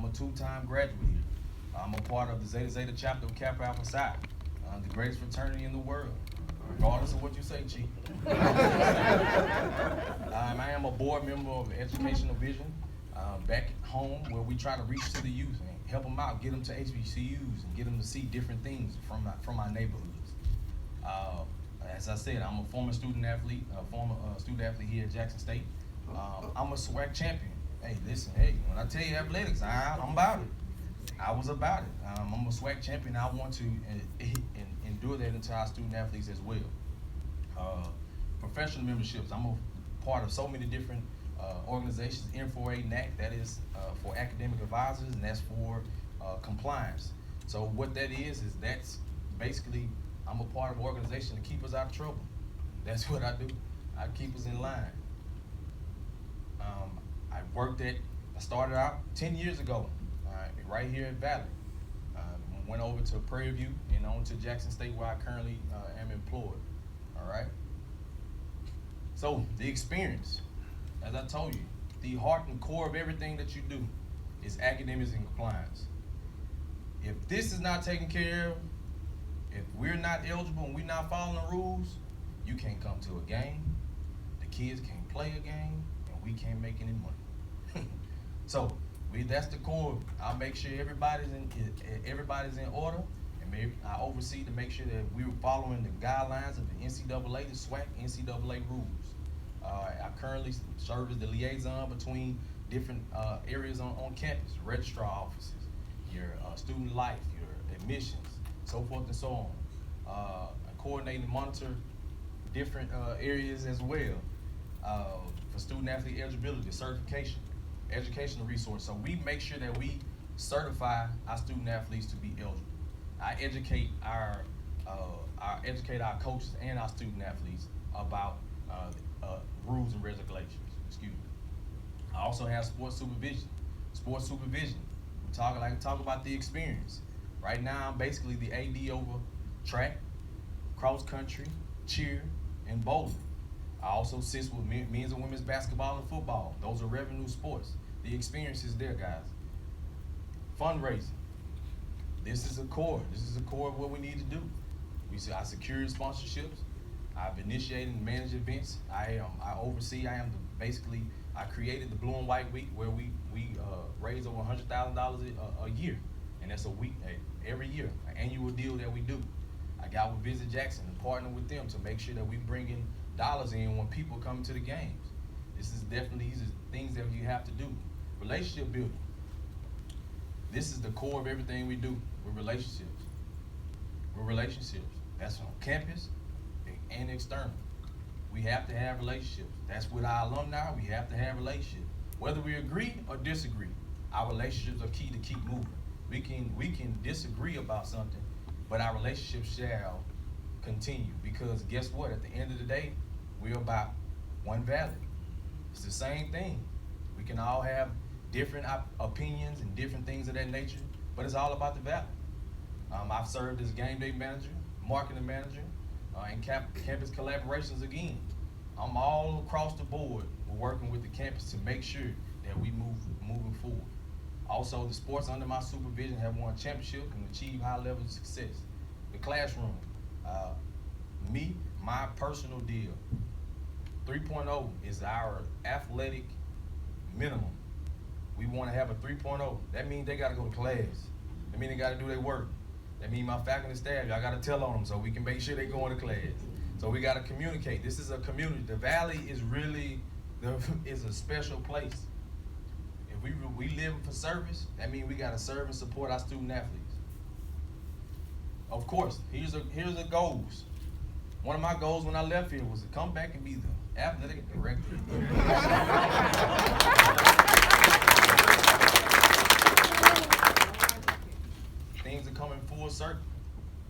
a two-time graduate here. I'm a part of the Zeta Zeta chapter of Kappa Alpha Psi, the greatest fraternity in the world, regardless of what you say, Chief. I am a board member of Educational Vision back at home, where we try to reach to the youth and help them out, get them to HBCUs and get them to see different things from our neighborhoods. As I said, I'm a former student athlete here at Jackson State. I'm a SWAC champion. Hey, listen, when I tell you athletics, I'm about it. I was about it. I'm a SWAC champion. I want to endure that into our student athletes as well. Professional memberships. I'm a part of so many different organizations. N4A NAC, that is for academic advisors, and that's for compliance. So what that is that's basically, I'm a part of an organization to keep us out of trouble. That's what I do. I keep us in line. I started out 10 years ago, right here at Valley. Went over to Prairie View and on to Jackson State, where I currently am employed. All right. So the experience, as I told you, the heart and core of everything that you do is academics and compliance. If this is not taken care of, if we're not eligible and we're not following the rules, you can't come to a game, the kids can't play a game, and we can't make any money. So that's the core. I'll make sure everybody's in order, and I oversee to make sure that we're following the guidelines of the NCAA, the SWAC, NCAA rules. I currently serve as the liaison between different areas on campus, registrar offices, your student life, your admissions, so forth and so on. I coordinate and monitor different areas as well for student athlete eligibility, certification, educational resource. So we make sure that we certify our student athletes to be eligible. I educate our coaches and our student athletes about rules and regulations. Excuse me. I also have sports supervision. I can talk about the experience. Right now, I'm basically the AD over track, cross country, cheer, and bowling. I also assist with men's and women's basketball and football. Those are revenue sports. The experience is there, guys. Fundraising. This is a core. This is a core of what we need to do. I secure sponsorships. I've initiated and managed events. I created the Blue and White Week, where we raise over $100,000 a year, and that's a week every year, an annual deal that we do. I got with Visit Jackson and partnered with them to make sure that we bring in dollars in when people come to the games. These are things that you have to do. Relationship building. This is the core of everything we do with relationships. That's on campus and external. We have to have relationships. That's with our alumni. We have to have relationships. Whether we agree or disagree, our relationships are key to keep moving. We can disagree about something, but our relationship shall continue, because guess what? At the end of the day, we're about one Valley. It's the same thing. We can all have different opinions and different things of that nature, but it's all about the Valley. I've served as game day manager, marketing manager, and campus collaborations again. I'm all across the board. We're working with the campus to make sure that we moving forward. Also, the sports under my supervision have won championship and achieved high levels of success. The classroom, my personal deal, 3.0 is our athletic minimum. We want to have a 3.0. That means they got to go to class. That means they got to do their work. That means my faculty and staff, y'all got to tell on them so we can make sure they go into class. So we got to communicate. This is a community. The Valley is really is a special place. If we live for service, that means we got to serve and support our student athletes. Of course, here's the goals. One of my goals when I left here was to come back and be the athletic director. Things are coming full circle.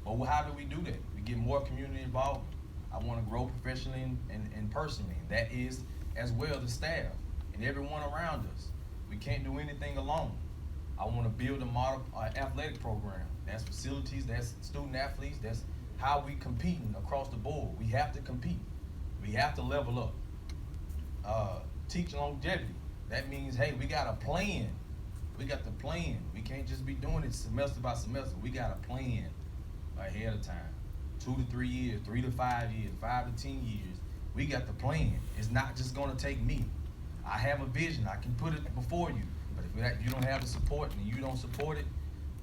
But how do we do that? We get more community involvement. I want to grow professionally and personally. And that is as well the staff and everyone around us. We can't do anything alone. I want to build a model athletic program. That's facilities, that's student athletes, that's how we competing across the board. We have to compete. We have to level up. Teach longevity. That means, hey, we got a plan We got to plan. We can't just be doing it semester by semester. We got to plan ahead of time. 2 to 3 years, 3 to 5 years, 5 to 10 years. We got to plan. It's not just gonna take me. I have a vision. I can put it before you. But if you don't have the support and you don't support it,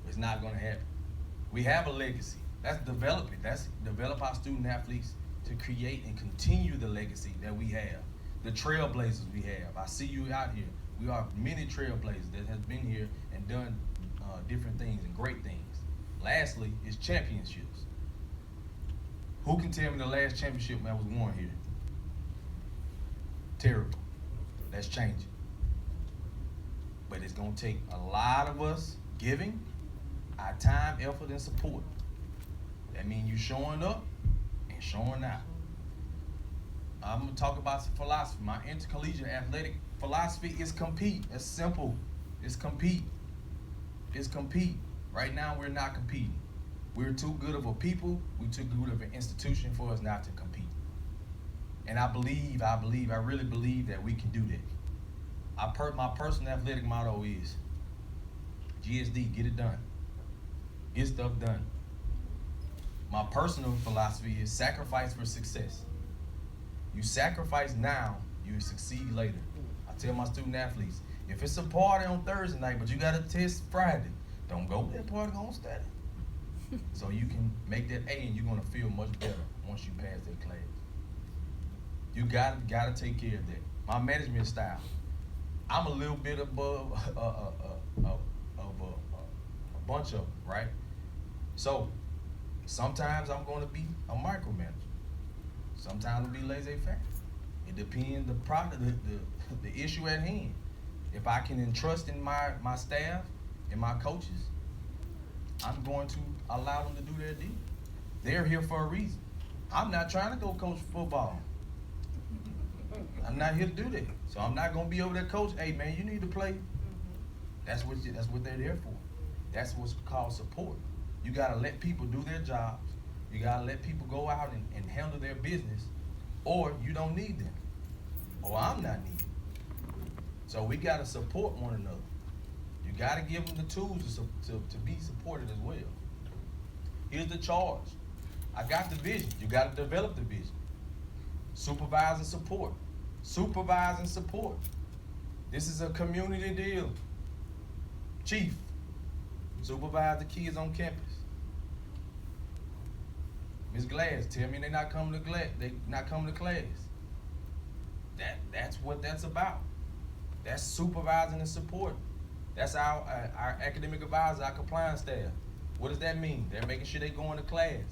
it's not gonna happen. We have a legacy. That's develop it. That's develop our student athletes to create and continue the legacy that we have. The trailblazers we have. I see you out here. We are many trailblazers that has been here and done different things and great things. Lastly, is championships. Who can tell me the last championship that was won here? Terrible. That's changing. But it's gonna take a lot of us giving our time, effort, and support. That means you showing up and showing out. I'm gonna talk about some philosophy. My intercollegiate athletic philosophy is compete. It's simple. It's compete. It's compete. Right now we're not competing. We're too good of a people, we're too good of an institution for us not to compete. And I really believe that we can do that. My personal athletic motto is GSD, get it done. Get stuff done. My personal philosophy is sacrifice for success. You sacrifice now, you succeed later. I tell my student athletes, if it's a party on Thursday night, but you got a test Friday, don't go to that party, go and study. So you can make that A and you're gonna feel much better once you pass that class. You gotta take care of that. My management style, I'm a little bit above a bunch of them, right? So sometimes I'm gonna be a micromanager. Sometimes I'll be laissez-faire. It depends the issue at hand. If I can entrust in my staff and my coaches, I'm going to allow them to do their deal. They're here for a reason. I'm not trying to go coach football. I'm not here to do that. So I'm not gonna be over there, coach. Hey man, you need to play. That's what they're there for. That's what's called support. You gotta let people do their jobs. You gotta let people go out and handle their business, or you don't need them, or I'm not needed. So we gotta support one another. You gotta give them the tools to be supported as well. Here's the charge. I got the vision. You gotta develop the vision. Supervise and support. Supervise and support. This is a community deal. Chief, supervise the kids on campus. Ms. Glass, tell me they're not coming to class. That's what that's about. That's supervising and supporting. That's our academic advisor, our compliance staff. What does that mean? They're making sure they're going to class.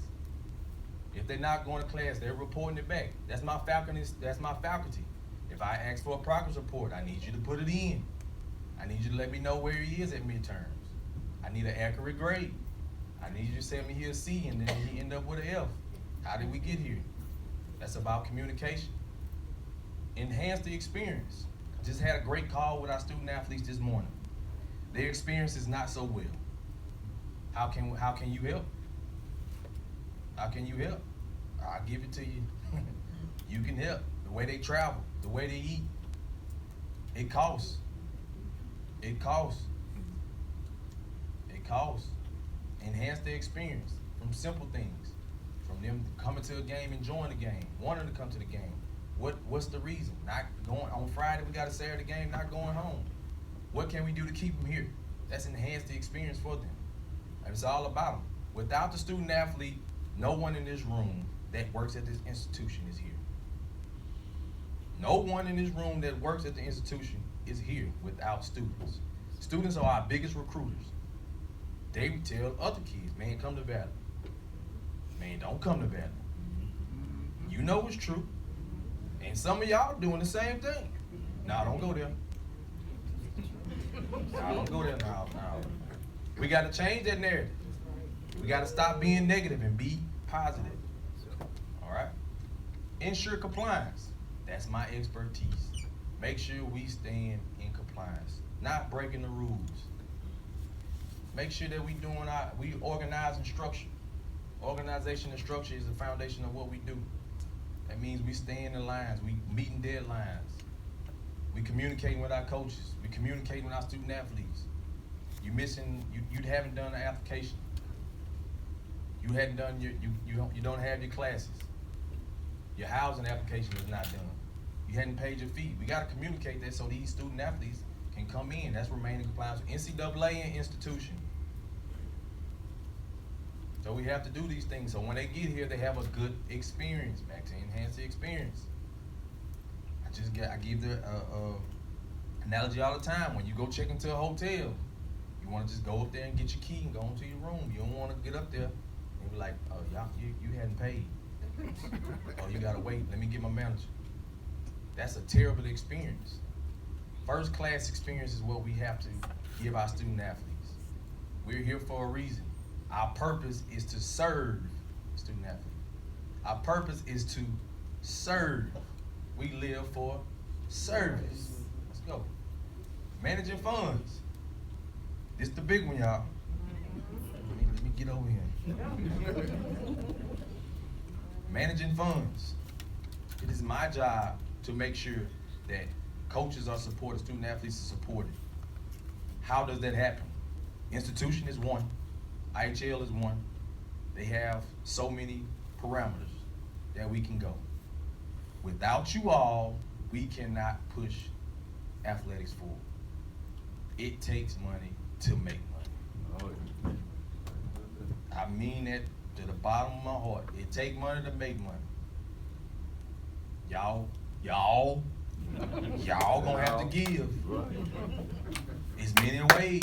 If they're not going to class, they're reporting it back. That's my faculty. If I ask for a progress report, I need you to put it in. I need you to let me know where he is at midterms. I need an accurate grade. I need you to send me here a C and then he end up with an F. How did we get here? That's about communication. Enhance the experience. I just had a great call with our student athletes this morning. Their experience is not so well. How can you help? How can you help? I'll give it to you. You can help. The way they travel, the way they eat. It costs. It costs. It costs. Enhance their experience from simple things. From them coming to a game, enjoying the game, wanting to come to the game. What's the reason? Not going on Friday, we got a Saturday game, not going home. What can we do to keep them here? That's enhance the experience for them. And it's all about them. Without the student athlete, no one in this room that works at this institution is here. No one in this room that works at the institution is here without students. Students are our biggest recruiters. They tell other kids, man, come to Valley. Man, don't come to Valley. You know it's true. And some of y'all doing the same thing. Nah, don't go there. Nah, don't go there now. We got to change that narrative. We got to stop being negative and be positive. All right? Ensure compliance. That's my expertise. Make sure we stand in compliance, not breaking the rules. Make sure that we organize and structure. Organization and structure is the foundation of what we do. That means we stay in the lines, we meeting deadlines, we communicating with our coaches, we communicating with our student athletes. You missing. You haven't done an application. You hadn't done you don't have your classes. Your housing application is not done. You hadn't paid your fee. We got to communicate that so these student athletes can come in. That's remaining compliance with NCAA and institution. So we have to do these things. So when they get here, they have a good experience, Max, to enhance the experience. I give the analogy all the time. When you go check into a hotel, you want to just go up there and get your key and go into your room. You don't want to get up there and be like, oh, y'all, you hadn't paid. Oh, you gotta wait. Let me get my manager. That's a terrible experience. First class experience is what we have to give our student athletes. We're here for a reason. Our purpose is to serve student athletes. Our purpose is to serve. We live for service. Let's go. Managing funds. This the big one, y'all. Let me get over here. Managing funds. It is my job to make sure that coaches are supported, student athletes are supported. How does that happen? Institution is one. IHL is one. They have so many parameters that we can go. Without you all, we cannot push athletics forward. It takes money to make money. I mean that to the bottom of my heart. It take money to make money. Y'all gonna have to give. It's many ways.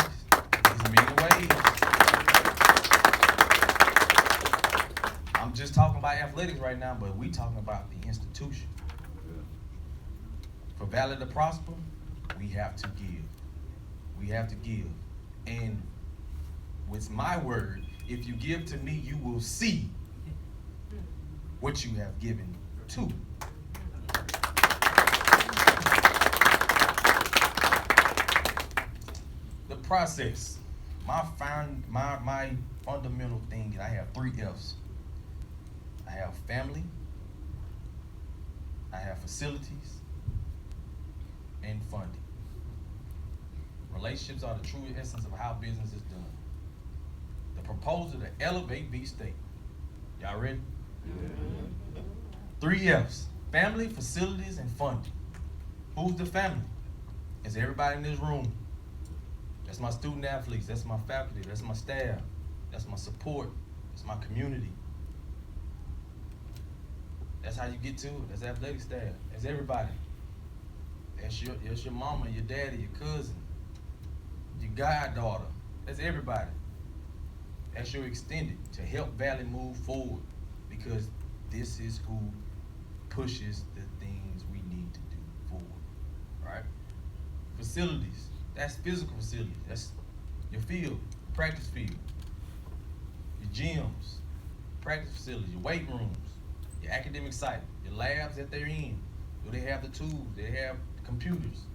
I'm just talking about athletics right now, but we talking about the institution. For Valley to prosper, we have to give. We have to give. And with my word, if you give to me, you will see what you have given to. The process. My fundamental thing, I have 3 F's. I have family, I have facilities, and funding. Relationships are the true essence of how business is done. The proposal to elevate V-State. Y'all ready? Yeah. 3 F's. Family, facilities, and funding. Who's the family? It's everybody in this room. That's my student athletes, that's my faculty, that's my staff, that's my support, that's my community. That's how you get to it. That's athletic staff. That's everybody. That's your mama, your daddy, your cousin, your goddaughter. That's everybody. That's your extended to help Valley move forward, because this is who pushes the things we need to do forward, right? Facilities, that's physical facilities. That's your field, practice field, your gyms, practice facilities, your weight rooms, your academic site, your labs that they're in. Do they have the tools? Do they have computers?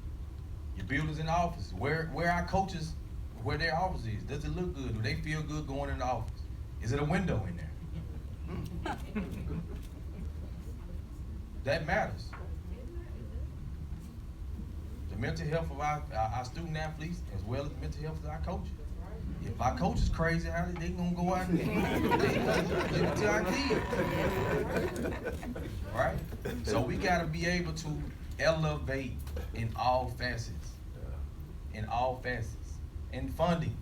Your buildings and offices, where our coaches, where their office is. Does it look good? Do they feel good going in the office? Is it a window in there? That matters. The mental health of our student athletes, as well as the mental health of our coaches. If our coach is crazy, how they gonna go out and give it to our kids? Right? So we gotta be able to elevate in all facets. In all facets. And funding.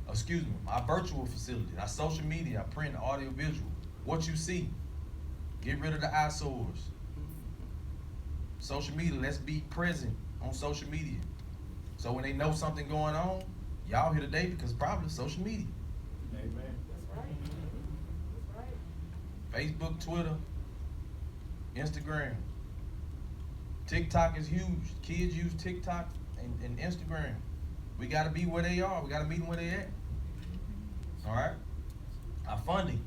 Excuse me, our virtual facilities, our social media, our print, audio, visual. What you see. Get rid of the eyesores. Social media, let's be present on social media. So when they know something going on, y'all here today because probably social media. Amen. That's right. That's right. Facebook, Twitter, Instagram. TikTok is huge. Kids use TikTok and Instagram. We gotta be where they are. We gotta meet them where they at. All right? Our funding.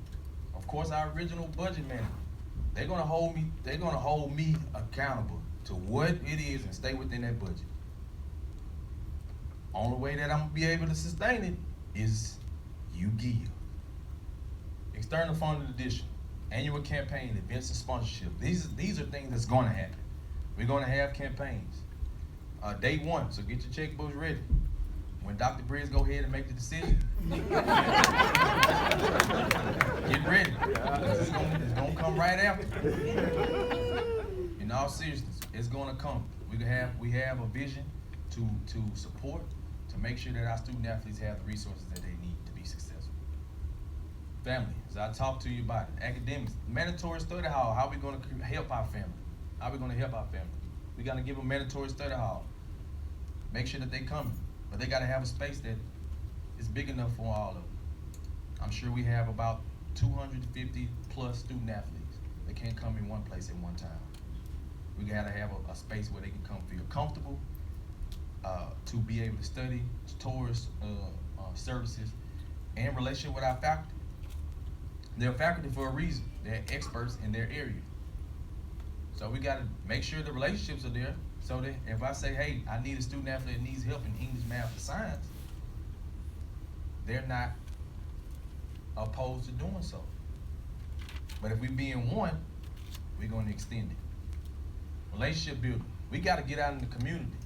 Of course, our original budget manager. They're gonna hold me accountable to what it is and stay within that budget. Only way that I'm gonna be able to sustain it is you give. External funding addition, annual campaign, events and sponsorship. These are things that's gonna happen. We're gonna have campaigns. Day 1, so get your checkbooks ready. when Dr. Briggs go ahead and make the decision, get ready. It's gonna come right after. In all seriousness, it's gonna come. We have a vision to support, to make sure that our student athletes have the resources that they need to be successful. Family, as I talk to you about it, academics, mandatory study hall. How are we gonna help our family? How are we gonna help our family? We gotta give them mandatory study hall. Make sure that they come, but they gotta have a space that is big enough for all of them. I'm sure we have about 250 plus student athletes that can't come in one place at one time. We gotta have a space where they can come feel comfortable, to be able to study, tourist services, and relationship with our faculty. They're faculty for a reason. They're experts in their area. So we gotta make sure the relationships are there, so that if I say, hey, I need a student athlete that needs help in English, math, and science, they're not opposed to doing so. But if we be in one, we're gonna extend it. Relationship building. We gotta get out in the community.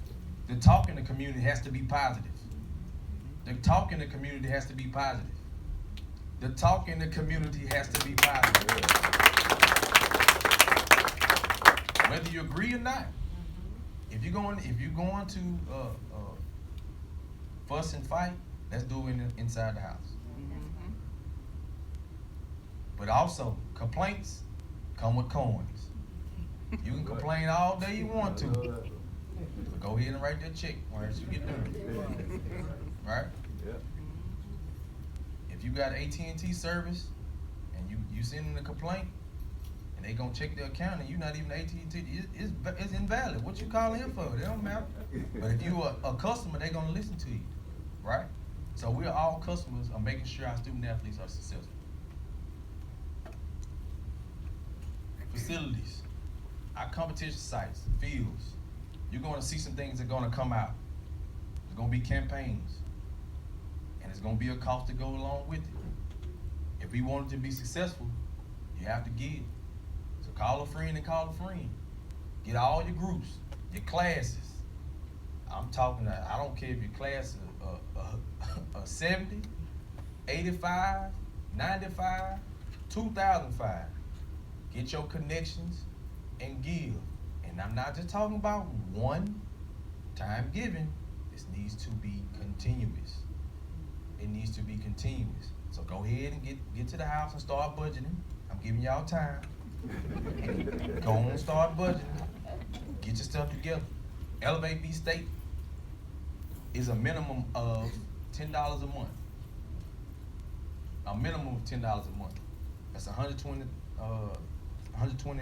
The talk in the community has to be positive. The talk in the community has to be positive. The talk in the community has to be positive. Whether you agree or not. If you're going to fuss and fight, let's do it inside the house. But also, complaints come with coins. You can complain all day you want to, but go ahead and write that check once you get done. Right? If you got AT&T service and you send in a complaint and they gonna check the account and you're not even AT&T, it's invalid. What you calling in for? It don't matter. But if you are a customer, they gonna listen to you, right? So we're all customers of making sure our student athletes are successful. Facilities, our competition sites, fields. You're going to see some things that are going to come out. There's going to be campaigns, and there's going to be a cost to go along with it. If we want it to be successful, you have to give. So call a friend and call a friend. Get all your groups, your classes. I'm talking, I don't care if your class is 70, 85, 95, 2005. Get your connections and give. And I'm not just talking about one-time giving. This needs to be continuous. It needs to be continuous. So go ahead and get to the house and start budgeting. I'm giving y'all time. Go on and start budgeting. Get your stuff together. Elevate B State is a minimum of $10 a month. A minimum of $10 a month. That's $120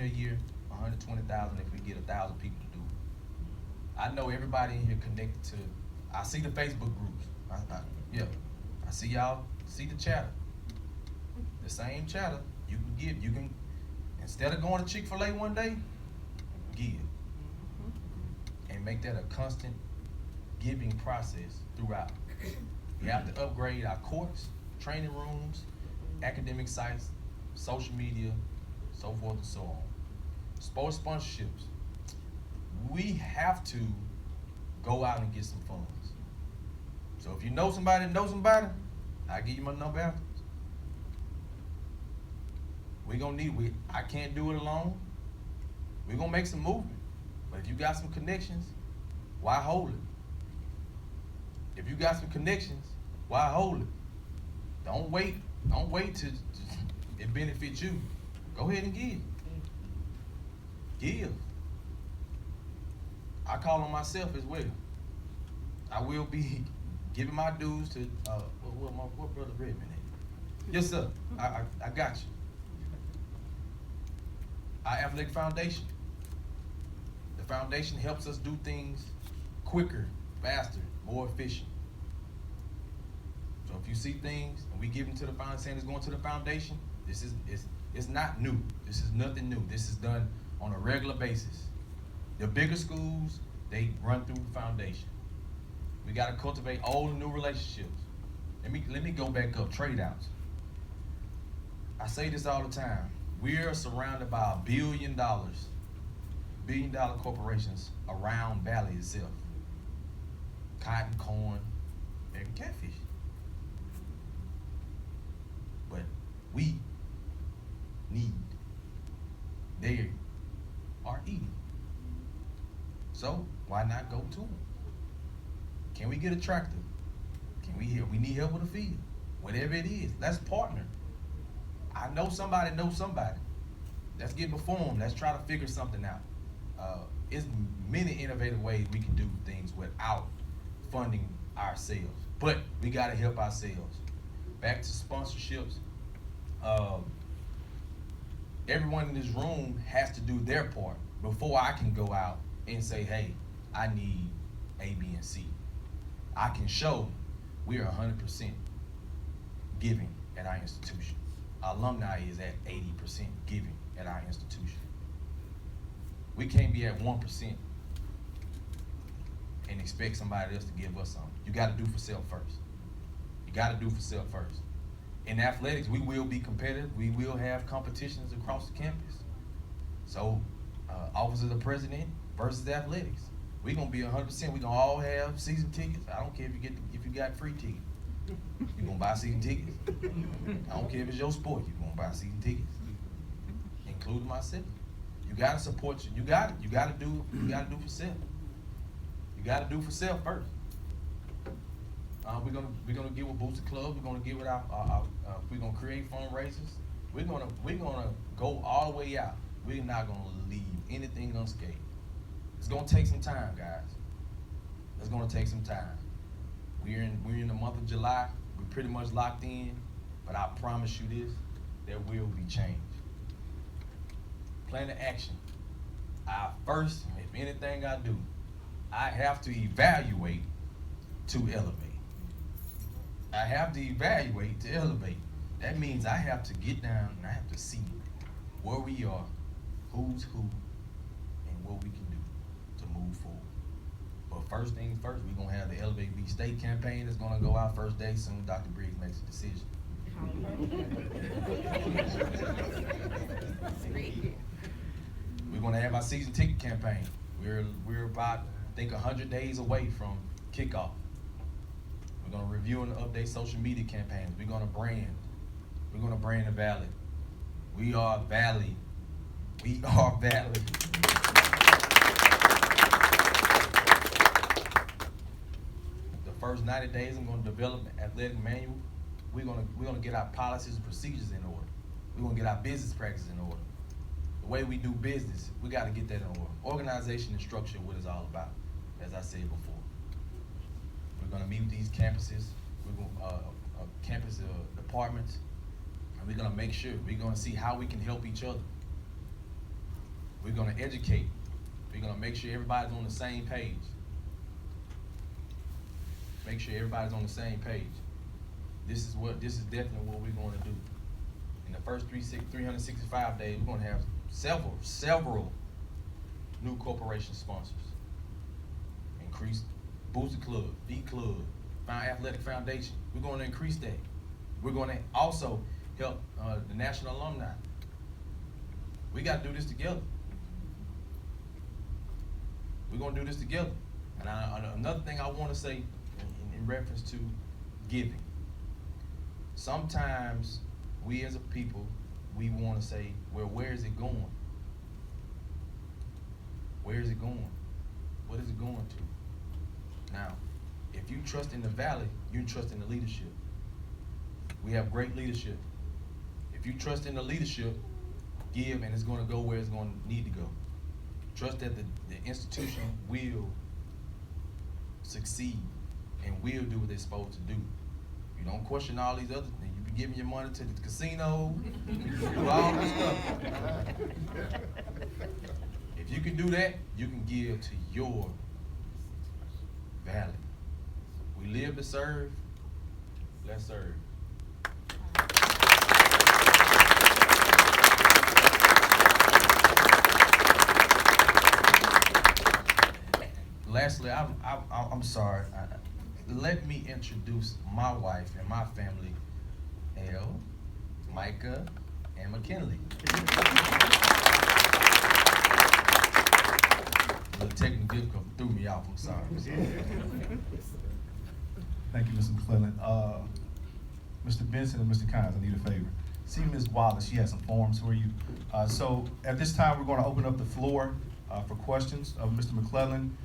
a year, 120,000 if we get 1,000 people to do it. I know everybody in here connected to. I see the Facebook groups. I see y'all. See the chatter. The same chatter. You can give. You can, instead of going to Chick-fil-A one day, give, and make that a constant giving process throughout. We have to upgrade our courts, training rooms, academic sites, social media, so forth and so on. Sports sponsorships. We have to go out and get some funds. So if you know somebody, I'll give you my number afterwards. I can't do it alone. We're gonna make some movement. But if you got some connections, why hold it? If you got some connections, why hold it? Don't wait till it benefits you. Go ahead and give. Give. I call on myself as well. I will be giving my dues to what brother Redmond at? Yes, sir. I got you. Our athletic foundation. The foundation helps us do things quicker, faster, more efficient. So if you see things and we give them to the foundation, saying it's going to the foundation, it's not new. This is nothing new. This is done on a regular basis. The bigger schools, they run through the foundation. We got to cultivate old and new relationships. Let me go back up. Trade outs. I say this all the time. We're surrounded by $1 billion corporations around Valley itself. Cotton, corn, American catfish. But we need, they are eating. So why not go to them? Can we get a tractor? Can we help? We need help with a field. Whatever it is, let's partner. I know somebody knows somebody. Let's get before them. Let's try to figure something out. It's many innovative ways we can do things without funding ourselves, but we got to help ourselves. Back to sponsorships. Everyone in this room has to do their part before I can go out and say, hey, I need A, B, and C. I can show we are 100% giving at our institution. Our alumni is at 80% giving at our institution. We can't be at 1% and expect somebody else to give us something. You got to do for self first. You got to do for self first. In athletics, we will be competitive. We will have competitions across the campus. So, office of the president versus athletics. We're gonna be 100%. We're gonna all have season tickets. I don't care if you got free tickets. You're gonna buy season tickets. I don't care if it's your sport. You're gonna buy season tickets, including myself. You gotta support you got it. You gotta do for self. You gotta do for self first. We're gonna get with Booster Club. We're gonna get with we're gonna create fundraisers. We're gonna go all the way out. We're not gonna leave anything unscathed. It's gonna take some time, guys. It's gonna take some time. We're in the month of July. We're pretty much locked in, but I promise you this: there will be change. Plan of action. First, if anything I do, I have to evaluate to elevate. I have to evaluate to elevate. That means I have to get down and I have to see where we are, who's who, and what we can do to move forward. But first things first, we're going to have the Elevate B State campaign that's going to go out first day soon. Dr. Briggs makes a decision. We're going to have our season ticket campaign. We're about, I think, 100 days away from kickoff. We're going to review and update social media campaigns. We're going to brand. We're going to brand the Valley. We are Valley. We are Valley. The first 90 days, I'm going to develop an athletic manual. We're going to get our policies and procedures in order. We're going to get our business practices in order. The way we do business, we got to get that in order. Organization and structure, what it's all about, as I said before. We're going to meet with these campuses, campus departments, and we're going to make sure, we're going to see how we can help each other. We're going to educate. We're going to make sure everybody's on the same page. Make sure everybody's on the same page. This is definitely what we're going to do. In the first 365 days, we're going to have several new corporation sponsors. Increase Booster Club, B Club, Athletic Foundation. We're going to increase that. We're going to also help the National Alumni. We got to do this together. We're going to do this together. And another thing I want to say in reference to giving. Sometimes we as a people, we want to say, well, where is it going? Where is it going? What is it going to? Now, if you trust in the Valley, you trust in the leadership. We have great leadership. If you trust in the leadership, give, and it's going to go where it's going to need to go. Trust that the institution will succeed and will do what they're supposed to do. You don't question all these other things. You be giving your money to the casino, you do all this stuff. If you can do that, you can give to your Valley. We live to serve. Let's serve. Lastly, I'm sorry. Let me introduce my wife and my family, Elle, Micah, and McKinley. The technical difficulty threw me off. I'm sorry. Thank you, Mr. McClellan. Mr. Benson and Mr. Kynes, I need a favor. See Ms. Wallace, she has some forms for you. So at this time, we're going to open up the floor for questions of Mr. McClellan.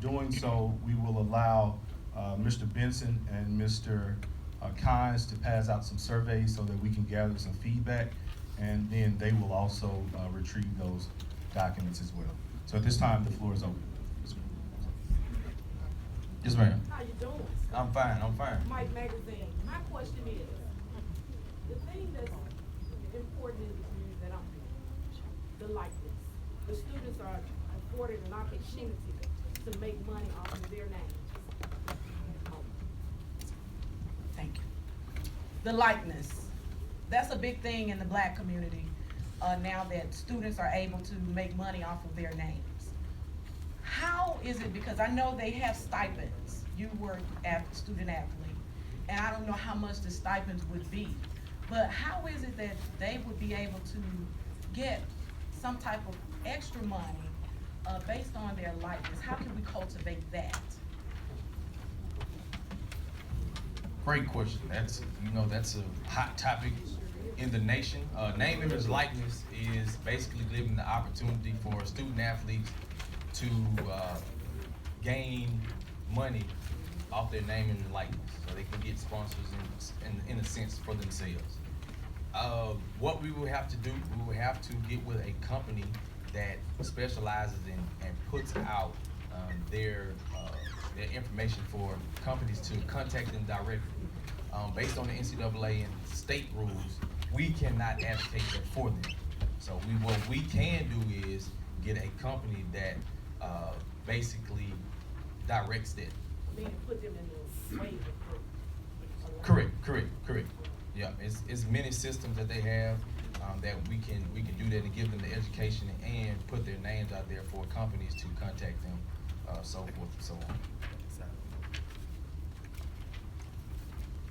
Doing so, we will allow Mr. Benson and Mr. Kynes to pass out some surveys so that we can gather some feedback, and then they will also retrieve those documents as well. So at this time, the floor is open. Yes, ma'am. How you doing? I'm fine, I'm fine. Mike Magazine. My question is, the thing that's important in the community that I'm doing, the likeness. The students are afforded an opportunity to make money off of their names. Thank you. The likeness. That's a big thing in the Black community now that students are able to make money off of their names. How is it, because I know they have stipends. You were a student athlete, and I don't know how much the stipends would be, but how is it that they would be able to get some type of extra money based on their likeness? How can we cultivate that? Great question. That's a hot topic in the nation. Name, image, likeness is basically giving the opportunity for student athletes to gain money off their name and likeness, so they can get sponsors in a sense for themselves. What we will have to do, we will have to get with a company that specializes in and puts out their information for companies to contact them directly. Based on the NCAA and state rules, we cannot advocate that for them. So what we can do is get a company that basically directs that. Meaning put them in the waiver group. Correct. Yeah, it's many systems that they have that we can do that and give them the education and put their names out there for companies to contact them, so forth and so on.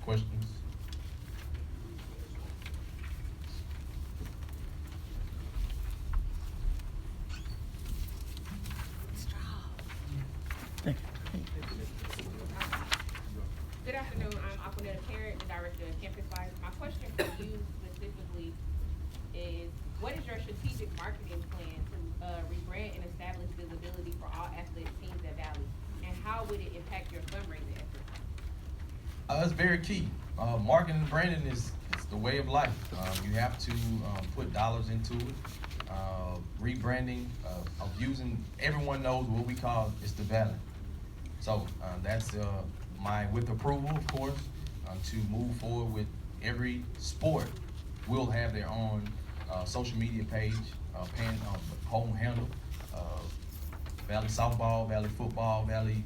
Questions? Good afternoon. I'm Aquanetta Carrot, the director of Campus Life. My question for you specifically is, what is your strategic marketing plan to rebrand and establish visibility for all athletic teams at Valley? And how would it impact your fundraising efforts? It's very key. Marketing and branding is the way of life. You have to put dollars into it. Rebranding, of using, everyone knows what we call it's the Valley. So that's with approval, of course, to move forward with every sport will have their own social media page, home handle, Valley softball, Valley football, Valley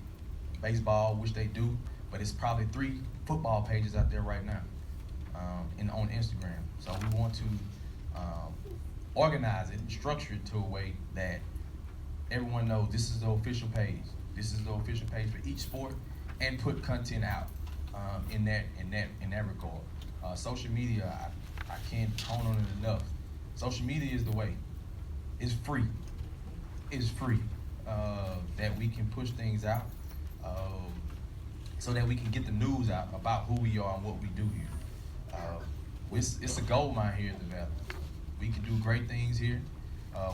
baseball, which they do, but it's probably 3 football pages out there right now on Instagram. So we want to organize it and structure it to a way that everyone knows this is the official page. This is the official page for each sport, and put content out in that regard. Social media, I can't hone on it enough. Social media is the way. It's free. It's free that we can push things out so that we can get the news out about who we are and what we do here. It's a gold mine here at the Valley. We can do great things here.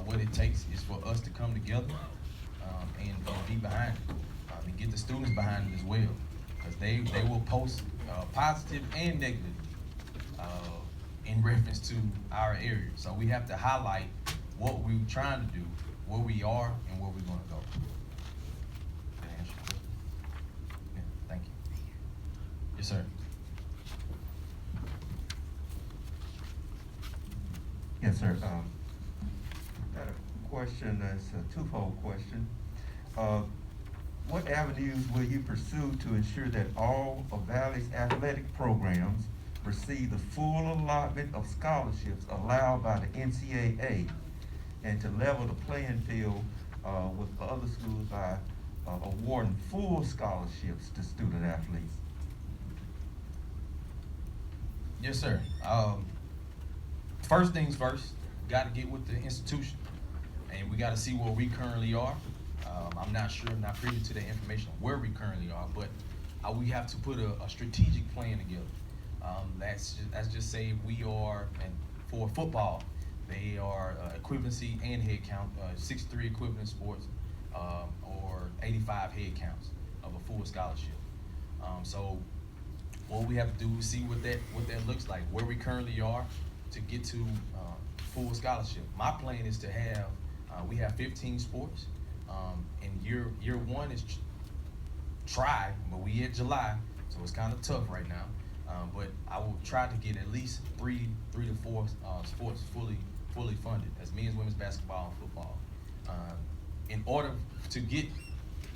What it takes is for us to come together and be behind it. And get the students behind it as well, because they will post positive and negative in reference to our area. So we have to highlight what we're trying to do, where we are, and where we're going to go. Did I answer your question? Yeah, thank you. Yes, sir. Yes, sir. Got a question that's a twofold question. What avenues will you pursue to ensure that all of Valley's athletic programs receive the full allotment of scholarships allowed by the NCAA, and to level the playing field with other schools by awarding full scholarships to student athletes? Yes, sir. First things first, got to get with the institution, and we got to see where we currently are. I'm not sure, not privy to the information of where we currently are, but we have to put a strategic plan together. Let's just say we are, and for football, they are equivalency and head count, 63 equivalent sports, or 85 head counts of a full scholarship. So what we have to do is see what that looks like, where we currently are to get to full scholarship. My plan is to have, we have 15 sports, and year one is try, but we in July, so it's kind of tough right now. But I will try to get at least three to four sports fully funded, as men's, women's basketball, and football. In order to get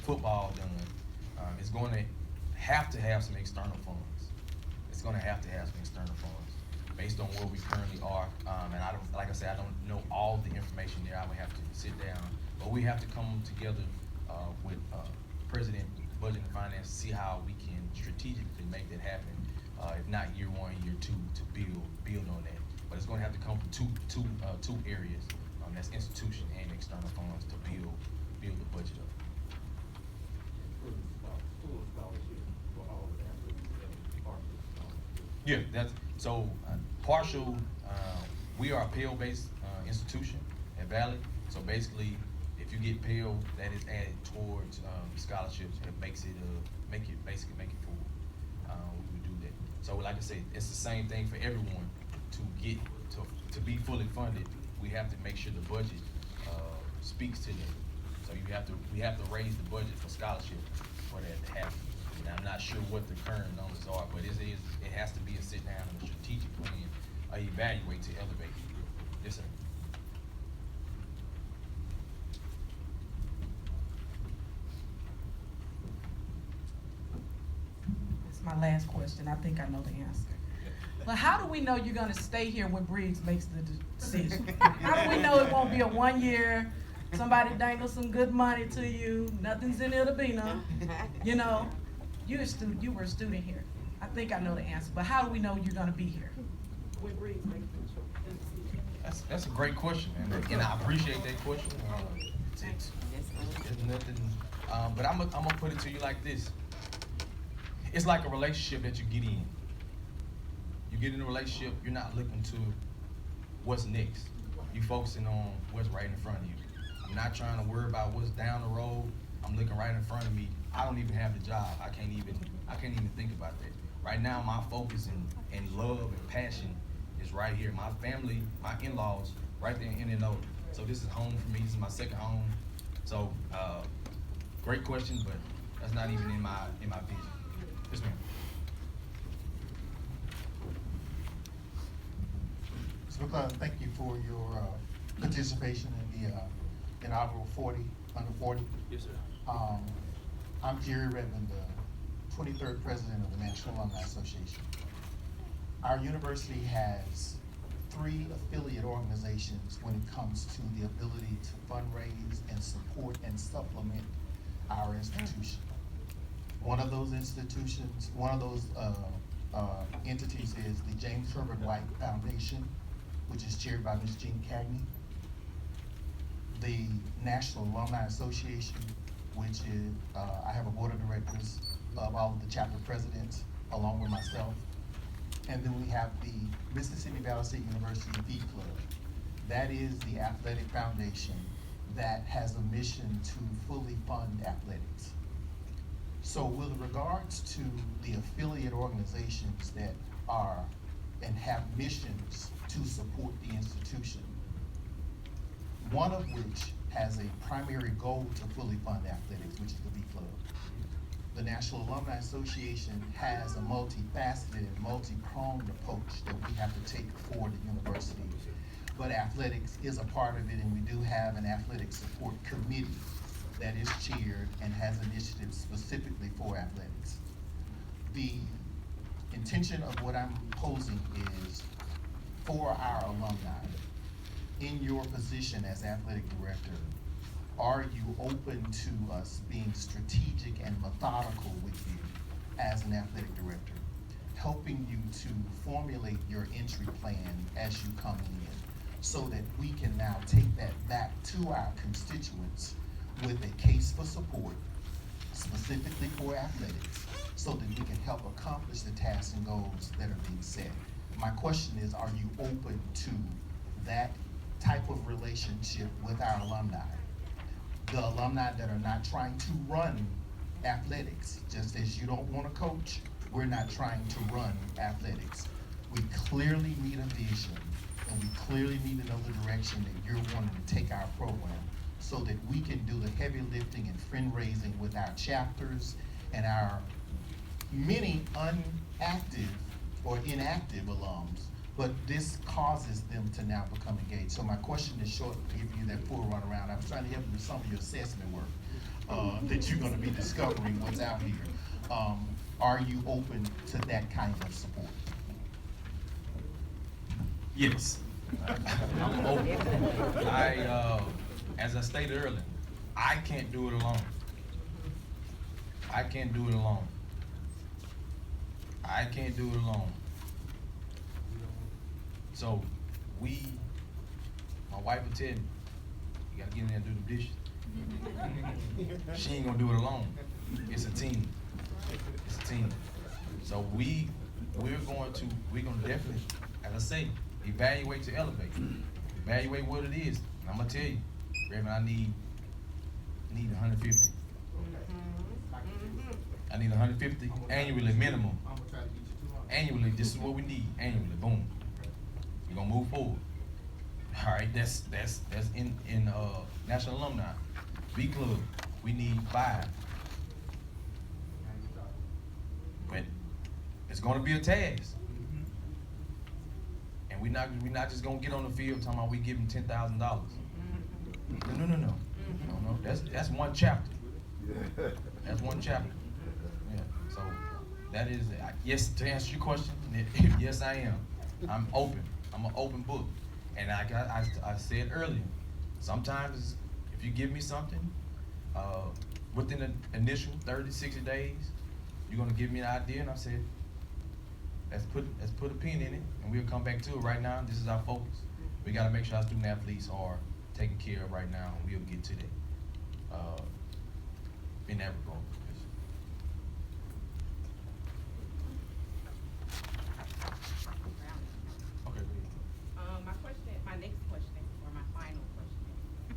football done, it's going to have some external funds. It's going to have some external funds based on where we currently are. And I don't, like I said, I don't know all the information there. I would have to sit down, but we have to come together with President Budget and Finance to see how we can strategically make that happen. If not year one, year two, to build on that. But it's going to have to come from two areas. That's institution and external funds to build the budget up. Yeah, that's so partial. We are a Pell-based institution at Valley. So basically, if you get Pell, that is added towards scholarships. It makes it make it full. We would do that. So like I said, it's the same thing for everyone. To get to be fully funded, we have to make sure the budget speaks to them. So we have to raise the budget for scholarship for that to happen. And I'm not sure what the current numbers are, but it has to be a sit down and a strategic plan, evaluate to elevate. Yes, sir. That's my last question. I think I know the answer. But how do we know you're gonna stay here when Briggs makes the decision? How do we know it won't be a 1 year, somebody dangle some good money to you, nothing's in it to be none? You know, you were a student here. I think I know the answer, but how do we know you're gonna be here? When Briggs makes the decision. That's a great question, man, and I appreciate that question. There's nothing, but I'm gonna put it to you like this. It's like a relationship that you get in. You get in a relationship, you're not looking to what's next. You focusing on what's right in front of you. I'm not trying to worry about what's down the road. I'm looking right in front of me. I don't even have the job. I can't even think about that. Right now, my focus and love and passion is right here. My family, my in-laws, right there in and over. So this is home for me. This is my second home. So great question, but that's not even in my vision. Yes, ma'am. Mr. McClellan, thank you for your participation in the inaugural 40, under 40. Yes, sir. I'm Jerry Redmond, the 23rd president of the National Alumni Association. Our university has 3 affiliate organizations when it comes to the ability to fundraise and support and supplement our institution. One of those institutions, entities is the James Herbert White Foundation, which is chaired by Ms. Jean Cagney. The National Alumni Association, which is, I have a board of directors of all of the chapter presidents, along with myself. And then we have the Mississippi Valley State University V Club. That is the athletic foundation that has a mission to fully fund athletics. So with regards to the affiliate organizations that are and have missions to support the institution, one of which has a primary goal to fully fund athletics, which is the V Club. The National Alumni Association has a multifaceted and multi-pronged approach that we have to take for the university. But athletics is a part of it, and we do have an athletic support committee that is chaired and has initiatives specifically for athletics. The intention of what I'm posing is for our alumni, in your position as athletic director, are you open to us being strategic and methodical with you as an athletic director, helping you to formulate your entry plan as you come in, so that we can now take that back to our constituents with a case for support, specifically for athletics so that we can help accomplish the tasks and goals that are being set. My question is, are you open to that type of relationship with our alumni? The alumni that are not trying to run athletics, just as you don't want to coach, we're not trying to run athletics. We clearly need a vision, and we clearly need to know the direction that you're wanting to take our program so that we can do the heavy lifting and fundraising with our chapters and our many unactive or inactive alums, but this causes them to now become engaged. So my question is short, to give you that full runaround. I was trying to help you with some of your assessment work that you're gonna be discovering what's out here. Are you open to that kind of support? Yes. I'm open. As I stated earlier, I can't do it alone. I can't do it alone. I can't do it alone. So my wife will tell me, you gotta get in there and do the dishes. She ain't gonna do it alone. It's a team. It's a team. So we're gonna definitely, as I say, evaluate to elevate. Evaluate what it is. And I'm gonna tell you, Reverend, I need 150. I need 150 annually minimum. Annually, this is what we need. Annually, boom. We're gonna move forward. All right, that's in National Alumni. B Club, we need 5. But it's gonna be a task. And we're not just gonna get on the field talking about we give them $10,000. No. That's one chapter. That's one chapter. Yeah. So that is yes, to answer your question, yes I am. I'm open. I'm an open book. And I said earlier, sometimes if you give me something, within the initial 30, 60 days, you're gonna give me an idea, and I said, let's put a pin in it, and we'll come back to it. Right now, this is our focus. We gotta make sure our student athletes are taken care of right now, and we'll get to that in that regard. Okay. My next question, or my final question,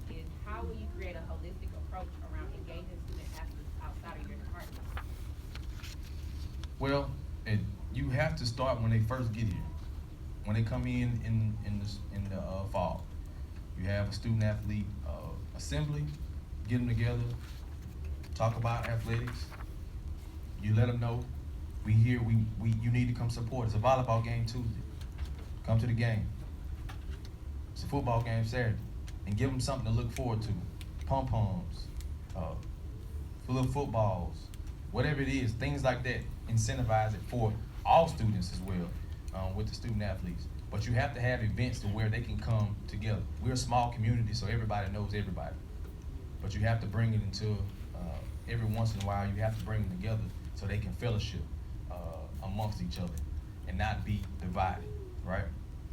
is how will you create a holistic approach around engaging student athletes outside of your department? Well, and you have to start when they first get here. When they come in the fall, you have a student athlete assembly, get them together, talk about athletics. You let them know we here. You need to come support. It's a volleyball game Tuesday. Come to the game. It's a football game Saturday, and give them something to look forward to. Pom-poms, little footballs, whatever it is, things like that. Incentivize it for all students as well, with the student athletes. But you have to have events to where they can come together. We're a small community, so everybody knows everybody. But you have to bring it into, every once in a while, you have to bring them together so they can fellowship amongst each other and not be divided, right?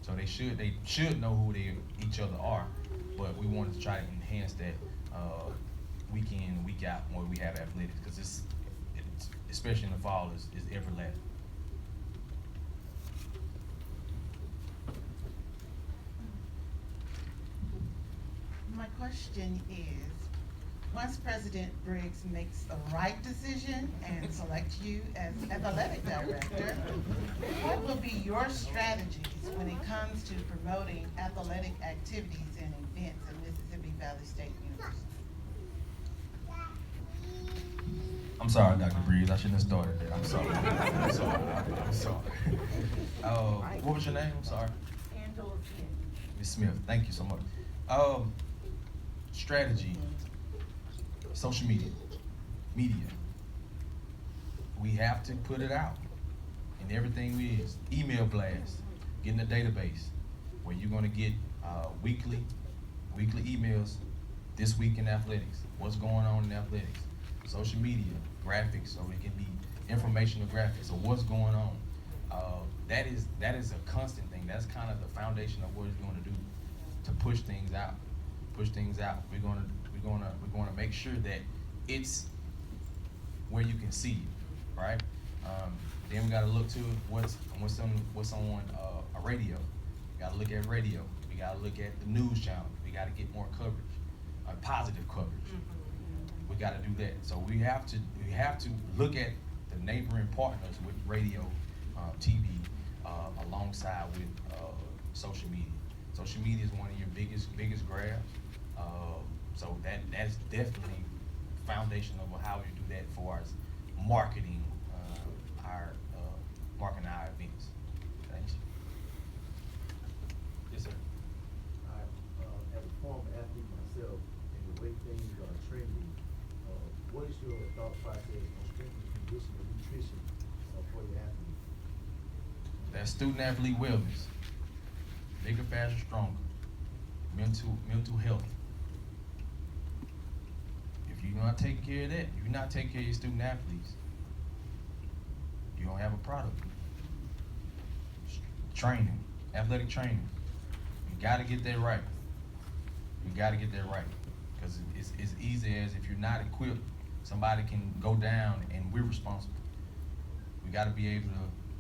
So they should know who each other are, but we wanted to try to enhance that week in and week out when we have athletics, because it's especially in the fall is everlasting. My question is, once President Briggs makes the right decision and selects you as athletic director, what will be your strategies when it comes to promoting athletic activities and events at Mississippi Valley State University? I'm sorry, Dr. Breeze. I shouldn't have started that. I'm sorry. I'm sorry. What was your name? I'm sorry. Angela Smith. Ms. Smith. Thank you so much. Strategy. Social media. We have to put it out in everything we is. Email blast. Getting a database where you're gonna get weekly emails. This week in athletics. What's going on in athletics? Social media, graphics, so it can be informational graphics of what's going on. That is a constant thing. That's kind of the foundation of what it's going to do to push things out. We're going to make sure that it's where you can see it, right? Then we gotta look to what's on a radio. We gotta look at radio. We gotta look at the news channel. We gotta get more coverage, positive coverage. We gotta do that. So we have to look at the neighboring partners with radio, TV, alongside with social media. Social media is one of your biggest grabs. So that's definitely foundation of how we do that for us marketing our events. Thanks. Yes, sir. As a former athlete myself, and the way things are trending, what is your thought process on strength and conditioning and nutrition for your athletes? That's student athlete wellness, bigger, faster, stronger, mental health. If you're not taking care of that, if you're not taking care of your student athletes, you don't have a product. Training, athletic training, you gotta get that right. You gotta get that right, because it's easy as if you're not equipped, somebody can go down and we're responsible. We gotta be able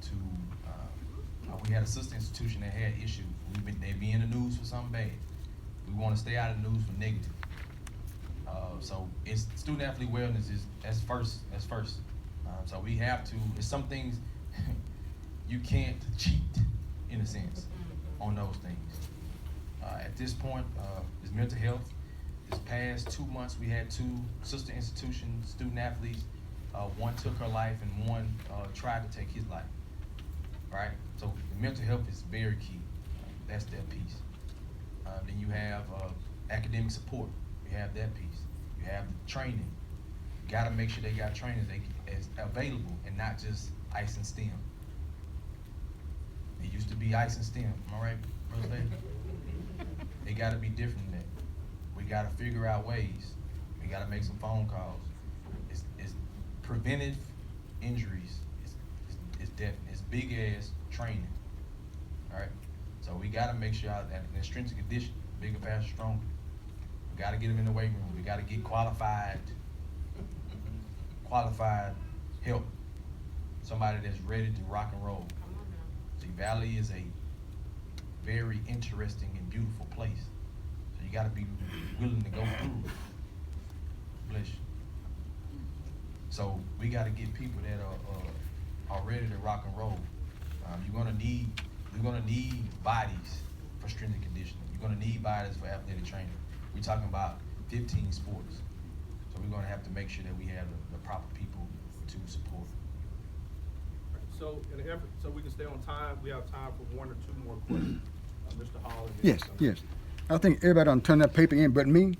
to we had a sister institution that had issues. They'd be in the news for something bad. We want to stay out of the news for negative. So it's student athlete wellness that's first. So we have to. It's some things you can't cheat in a sense on those things. At this point, it's mental health. This past 2 months, we had 2 sister institutions, student athletes. One took her life and one tried to take his life. Right? So the mental health is very key. That's that piece. Then you have academic support. You have that piece. You have training. You gotta make sure they got trainers as available and not just ice and STEM. It used to be ice and STEM. Am I right, Brother Bailey? It gotta be different than that. We gotta figure out ways. We gotta make some phone calls. It's preventive injuries. It's definitely. It's big ass training. All right. So we gotta make sure that in strength and conditioning, bigger, faster, stronger. We gotta get them in the weight room. We gotta get qualified help. Somebody that's ready to rock and roll. See, Valley is a very interesting and beautiful place. So you gotta be willing to go through it. Bless you. So we gotta get people that are ready to rock and roll. You're gonna need bodies for strength and conditioning. You're gonna need bodies for athletic training. We're talking about 15 sports. So we're gonna have to make sure that we have the proper people to support. So in an effort, so we can stay on time, we have time for 1 or 2 more questions. Mr. Hall. And then Yes. I think everybody done turned that paper in but me.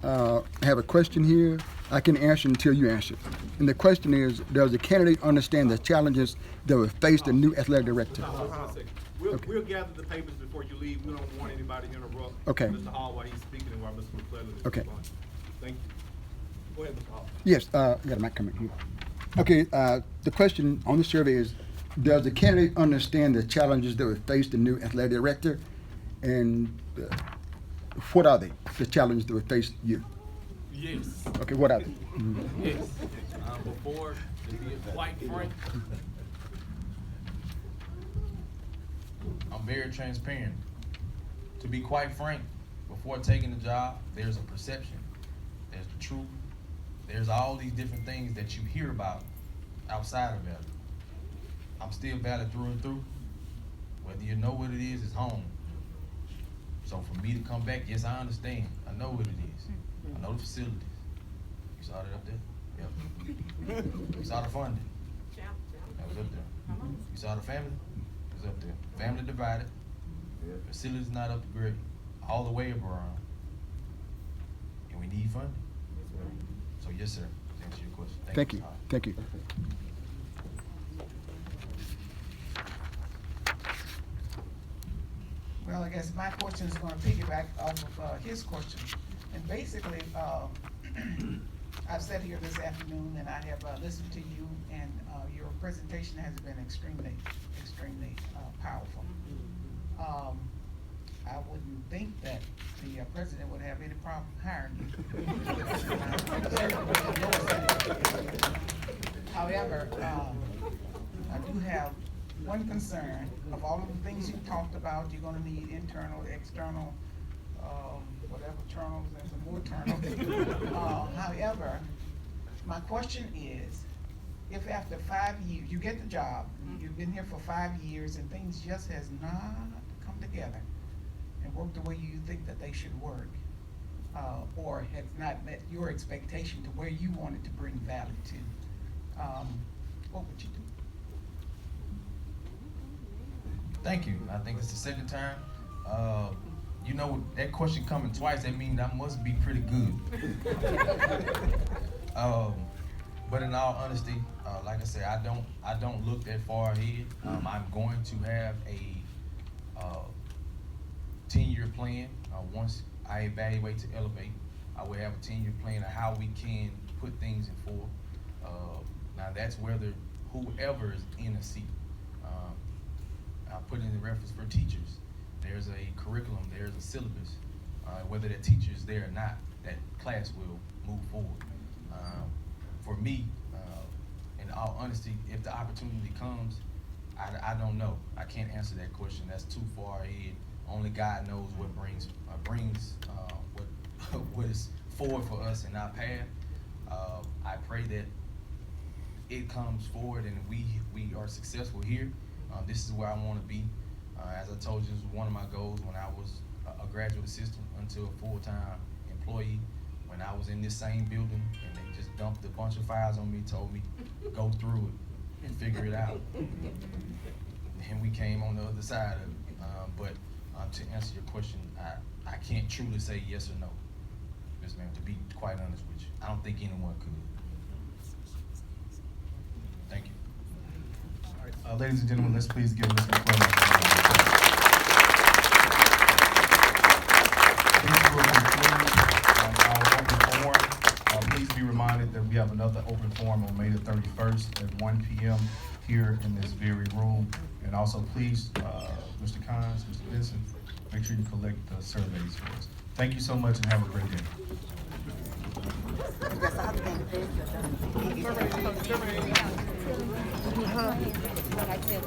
I have a question here. I can answer until you answer. And the question is, does the candidate understand the challenges that will face the new athletic director? Hold on a second. We'll gather the papers before you leave. We don't want anybody to interrupt Okay. Mr. Hall while he's speaking and while Mr. McClellan is Okay. responding. Thank you. Go ahead, Mr. Hall. Yes, I got a mic coming here. Okay, the question on the survey is, does the candidate understand the challenges that will face the new athletic director? And what are they, the challenges that will face you? Yes. Okay, what are they? Yes. Before, to be quite frank, I'm very transparent. To be quite frank, before taking the job, there's a perception, there's the truth, there's all these different things that you hear about outside of Valley. I'm still Valley through and through. Whether you know what it is, it's home. So for me to come back, yes, I understand. I know what it is. I know the facilities. You saw that up there? Yep. You saw the funding. That was up there. You saw the family? It was up there. Family divided. Facilities not up to grade. All the way up around. And we need funding. So yes, sir. To answer your question. Thank you. Mr. Hall. Thank you. Well, I guess my question is gonna piggyback off of his question. And basically, I've sat here this afternoon and I have listened to you, and your presentation has been extremely powerful. I wouldn't think that the president would have any problem hiring you. However, I do have one concern. Of all of the things you talked about, you're gonna need internal, external, whatever, turnals and some more turnals. However, my question is, if after 5 years, you get the job, you've been here for 5 years and things just has not come together and worked the way you think that they should work, or has not met your expectation to where you wanted to bring value to, what would you do? Thank you. I think it's the second time. You know, that question coming twice, that means I must be pretty good. But in all honesty, like I said, I don't look that far ahead. I'm going to have a 10-year plan. Once I evaluate to elevate, I will have a 10-year plan of how we can put things in forth. Now that's whether whoever is in a seat. I put in the reference for teachers. There's a curriculum, there's a syllabus. Whether that teacher is there or not, that class will move forward. For me, in all honesty, if the opportunity comes, I don't know. I can't answer that question. That's too far ahead. Only God knows what brings what is forward for us in our path. I pray that it comes forward and we are successful here. This is where I want to be. As I told you, this was one of my goals when I was a graduate assistant until a full-time employee. When I was in this same building and they just dumped a bunch of files on me, told me go through it and figure it out. And we came on the other side of it. But to answer your question, I can't truly say yes or no, Ms. Ma'am, to be quite honest with you. I don't think anyone could. Thank you. Ladies and gentlemen, let's please give Mr. McClellan. This will conclude our open forum. Please be reminded that we have another open forum on May the 31st at 1 p.m. here in this very room. And also, please, Mr. Collins, Mr. Benson, make sure you collect the surveys for us. Thank you so much and have a great day. Like I said,